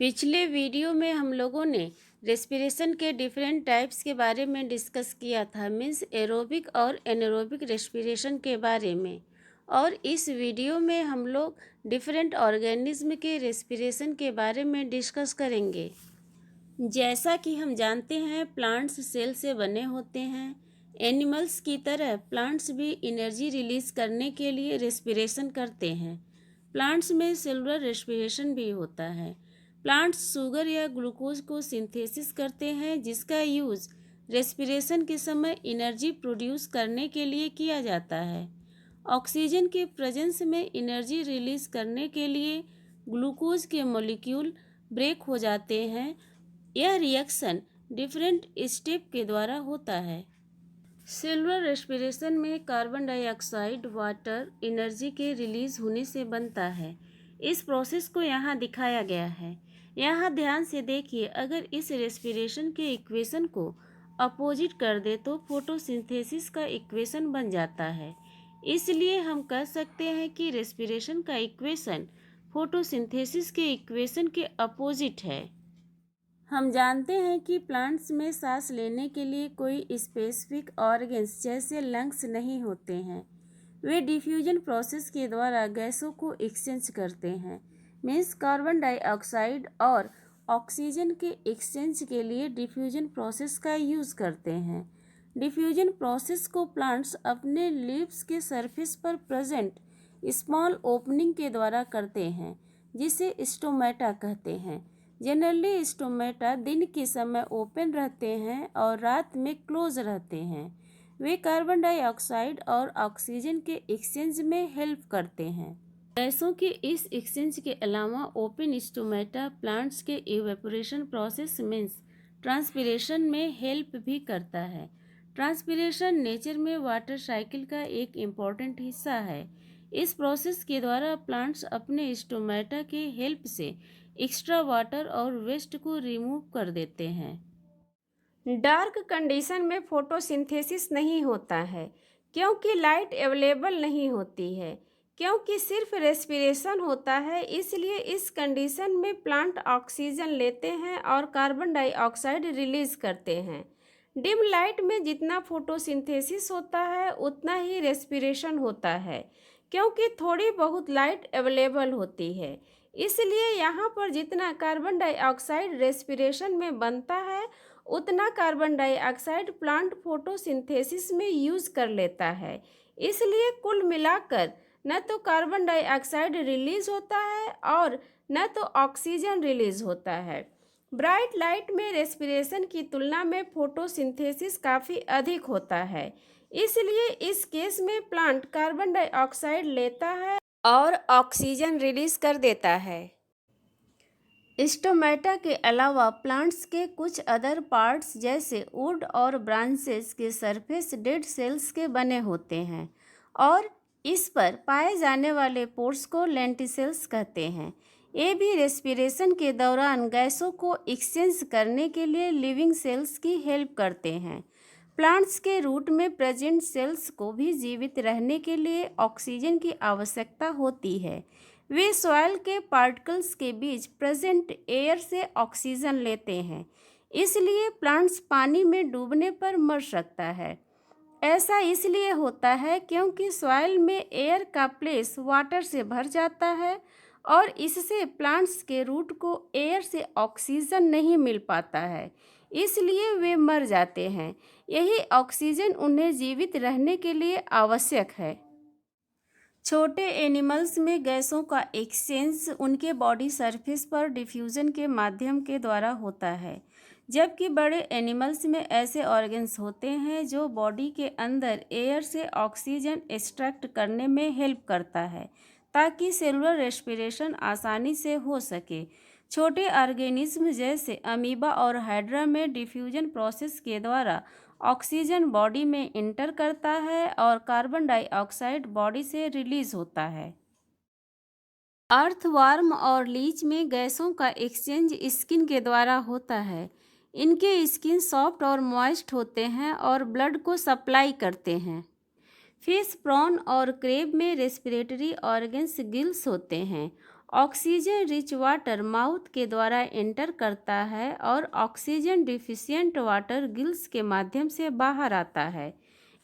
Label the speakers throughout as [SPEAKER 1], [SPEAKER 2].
[SPEAKER 1] पिछले वीडियो में हम लोगों ने रेस्पिरेशन के डिफरेंट टाइप्स के बारे में डिस्कस किया था, मीन्स एरोबिक और एनारोबिक रेस्पिरेशन के बारे में। और इस वीडियो में हम लोग डिफरेंट ऑर्गेनिज्म के रेस्पिरेशन के बारे में डिस्कस करेंगे। जैसा कि हम जानते हैं, प्लांट्स सेल से बने होते हैं। एनिमल्स की तरह प्लांट्स भी एनर्जी रिलीज करने के लिए रेस्पिरेशन करते हैं। प्लांट्स में सेलुलर रेस्पिरेशन भी होता है। प्लांट्स शुगर या ग्लूकोज को सिंथेसिस करते हैं, जिसका यूज़ रेस्पिरेशन के समय एनर्जी प्रोड्यूस करने के लिए किया जाता है। ऑक्सीजन के प्रेजेंस में एनर्जी रिलीज करने के लिए ग्लूकोज के मॉलिक्यूल ब्रेक हो जाते हैं। यह रिएक्शन डिफरेंट स्टेप के द्वारा होता है। सेलुलर रेस्पिरेशन में कार्बन डाइऑक्साइड वाटर एनर्जी के रिलीज होने से बनता है। इस प्रोसेस को यहाँ दिखाया गया है। यहाँ ध्यान से देखिए, अगर इस रेस्पिरेशन के इक्वेशन को अपोजिट कर दे तो फोटोसिंथेसिस का इक्वेशन बन जाता है। इसलिए हम कह सकते हैं कि रेस्पिरेशन का इक्वेशन फोटोसिंथेसिस के इक्वेशन के अपोजिट है। हम जानते हैं कि प्लांट्स में सांस लेने के लिए कोई स्पेसिफिक ऑर्गन्स जैसे लंग्स नहीं होते हैं। वे डिफ्यूजन प्रोसेस के द्वारा गैसों को एक्सचेंज करते हैं, मीन्स कार्बन डाइऑक्साइड और ऑक्सीजन के एक्सचेंज के लिए डिफ्यूजन प्रोसेस का यूज़ करते हैं। डिफ्यूजन प्रोसेस को प्लांट्स अपने लीव्स के सरफेस पर प्रेजेंट स्मॉल ओपनिंग के द्वारा करते हैं, जिसे स्टोमेटा कहते हैं। जनरली स्टोमेटा दिन के समय ओपन रहते हैं और रात में क्लोज रहते हैं। वे कार्बन डाइऑक्साइड और ऑक्सीजन के एक्सचेंज में हेल्प करते हैं। गैसों के इस एक्सचेंज के अलावा ओपन स्टोमेटा प्लांट्स के इवेपोरेशन प्रोसेस मीन्स ट्रांसपिरेशन में हेल्प भी करता है। ट्रांसपिरेशन नेचर में वाटर साइकिल का एक इम्पॉर्टेंट हिस्सा है। इस प्रोसेस के द्वारा प्लांट्स अपने स्टोमेटा के हेल्प से एक्स्ट्रा वाटर और वेस्ट को रिमूव कर देते हैं। डार्क कंडीशन में फोटोसिंथेसिस नहीं होता है, क्योंकि लाइट अवेलेबल नहीं होती है। क्योंकि सिर्फ रेस्पिरेशन होता है, इसलिए इस कंडीशन में प्लांट ऑक्सीजन लेते हैं और कार्बन डाइऑक्साइड रिलीज करते हैं। डिम लाइट में जितना फोटोसिंथेसिस होता है उतना ही रेस्पिरेशन होता है, क्योंकि थोड़ी बहुत लाइट अवेलेबल होती है। इसलिए यहाँ पर जितना कार्बन डाइऑक्साइड रेस्पिरेशन में बनता है उतना कार्बन डाइऑक्साइड प्लांट फोटोसिंथेसिस में यूज़ कर लेता है। इसलिए कुल मिलाकर न तो कार्बन डाइऑक्साइड रिलीज होता है और न तो ऑक्सीजन रिलीज होता है। ब्राइट लाइट में रेस्पिरेशन की तुलना में फोटोसिंथेसिस काफ़ी अधिक होता है। इसलिए इस केस में प्लांट कार्बन डाइऑक्साइड लेता है और ऑक्सीजन रिलीज कर देता है। स्टोमेटा के अलावा प्लांट्स के कुछ अदर पार्ट्स जैसे वुड और ब्रांचेस के सरफेस डेड सेल्स के बने होते हैं और इस पर पाए जाने वाले पोर्स को लेंटिसेल्स कहते हैं। ये भी रेस्पिरेशन के दौरान गैसों को एक्सचेंज करने के लिए लिविंग सेल्स की हेल्प करते हैं। प्लांट्स के रूट में प्रेजेंट सेल्स को भी जीवित रहने के लिए ऑक्सीजन की आवश्यकता होती है। वे सॉइल के पार्टिकल्स के बीच प्रेजेंट एयर से ऑक्सीजन लेते हैं, इसलिए प्लांट्स पानी में डूबने पर मर सकता है। ऐसा इसलिए होता है क्योंकि सॉइल में एयर का प्लेस वाटर से भर जाता है और इससे प्लांट्स के रूट को एयर से ऑक्सीजन नहीं मिल पाता है, इसलिए वे मर जाते हैं। यही ऑक्सीजन उन्हें जीवित रहने के लिए आवश्यक है। छोटे एनिमल्स में गैसों का एक्सचेंज उनके बॉडी सरफेस पर डिफ्यूजन के माध्यम के द्वारा होता है, जबकि बड़े एनिमल्स में ऐसे ऑर्गन्स होते हैं जो बॉडी के अंदर एयर से ऑक्सीजन एक्सट्रैक्ट करने में हेल्प करता है, ताकि सेलुलर रेस्पिरेशन आसानी से हो सके। छोटे ऑर्गेनिज्म जैसे अमीबा और हाइड्रा में डिफ्यूजन प्रोसेस के द्वारा ऑक्सीजन बॉडी में इंटर करता है और कार्बन डाइऑक्साइड बॉडी से रिलीज होता है। अर्थवर्म और लीच में गैसों का एक्सचेंज स्किन के द्वारा होता है। इनके स्किन सॉफ्ट और मॉइस्ट होते हैं और ब्लड को सप्लाई करते हैं। फिश, प्रॉन और क्रेब में रेस्पिरेटरी ऑर्गन्स गिल्स होते हैं ऑक्सीजन रिच वाटर माउथ के द्वारा एंटर करता है और ऑक्सीजन डिफिशिएंट वाटर गिल्स के माध्यम से बाहर आता है।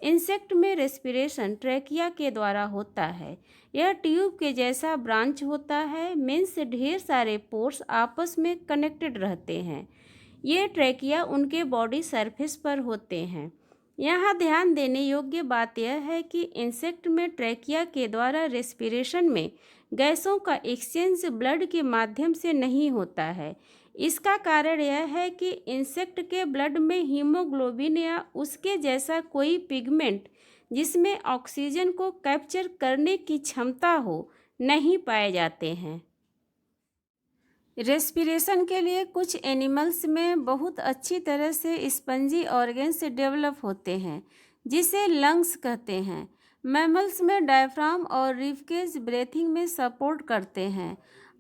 [SPEAKER 1] इंसेक्ट में रेस्पिरेशन ट्रैकिया के द्वारा होता है। यह ट्यूब के जैसा ब्रांच होता है, मीन्स ढेर सारे पोर्स आपस में कनेक्टेड रहते हैं। ये ट्रैकिया उनके बॉडी सरफेस पर होते हैं। यहाँ ध्यान देने योग्य बात यह है कि इंसेक्ट में ट्रैकिया के द्वारा रेस्पिरेशन में गैसों का एक्सचेंज ब्लड के माध्यम से नहीं होता है। इसका कारण यह है कि इंसेक्ट के ब्लड में हीमोग्लोबिन या उसके जैसा कोई पिगमेंट जिसमें ऑक्सीजन को कैप्चर करने की क्षमता हो नहीं पाए जाते हैं। रेस्पिरेशन के लिए कुछ एनिमल्स में बहुत अच्छी तरह से स्पंजी ऑर्गन्स डेवलप होते हैं जिसे लंग्स कहते हैं। मैमल्स में डायफ्राम और रिबकेज ब्रीथिंग में सपोर्ट करते हैं।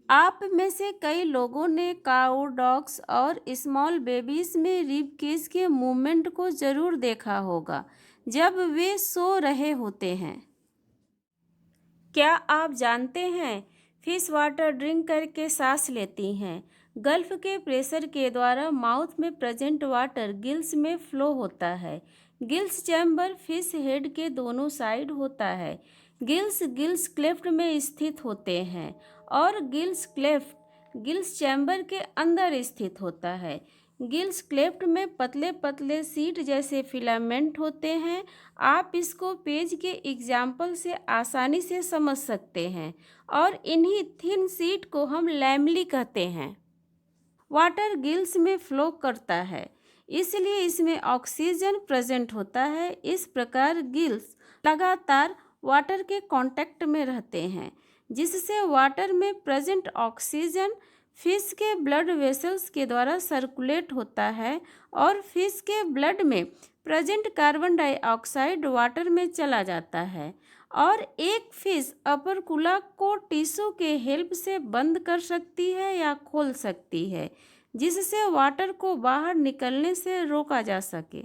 [SPEAKER 1] आप में से कई लोगों ने काऊ, डॉग्स और स्मॉल बेबीज में रिबकेज के मूवमेंट को ज़रूर देखा होगा जब वे सो रहे होते हैं। क्या आप जानते हैं फिश वाटर ड्रिंक करके सांस लेती हैं। गल्फ के प्रेशर के द्वारा माउथ में प्रेजेंट वाटर गिल्स में फ्लो होता है। गिल्स चैम्बर फिश हेड के दोनों साइड होता है। गिल्स क्लेफ्ट में स्थित होते हैं और गिल्स क्लेफ्ट गिल्स चैम्बर के अंदर स्थित होता है। गिल्स क्लेफ्ट में पतले पतले सीट जैसे फिलामेंट होते हैं। आप इसको पेज के एग्जाम्पल से आसानी से समझ सकते हैं और इन्हीं थिन सीट को हम लैमली कहते हैं। वाटर गिल्स में फ्लो करता है इसलिए इसमें ऑक्सीजन प्रेजेंट होता है। इस प्रकार गिल्स लगातार वाटर के कांटेक्ट में रहते हैं जिससे वाटर में प्रेजेंट ऑक्सीजन फिश के ब्लड वेसल्स के द्वारा सर्कुलेट होता है और फिश के ब्लड में प्रेजेंट कार्बन डाइऑक्साइड वाटर में चला जाता है और एक फिश अपरकुला को टिश्यू के हेल्प से बंद कर सकती है या खोल सकती है जिससे वाटर को बाहर निकलने से रोका जा सके।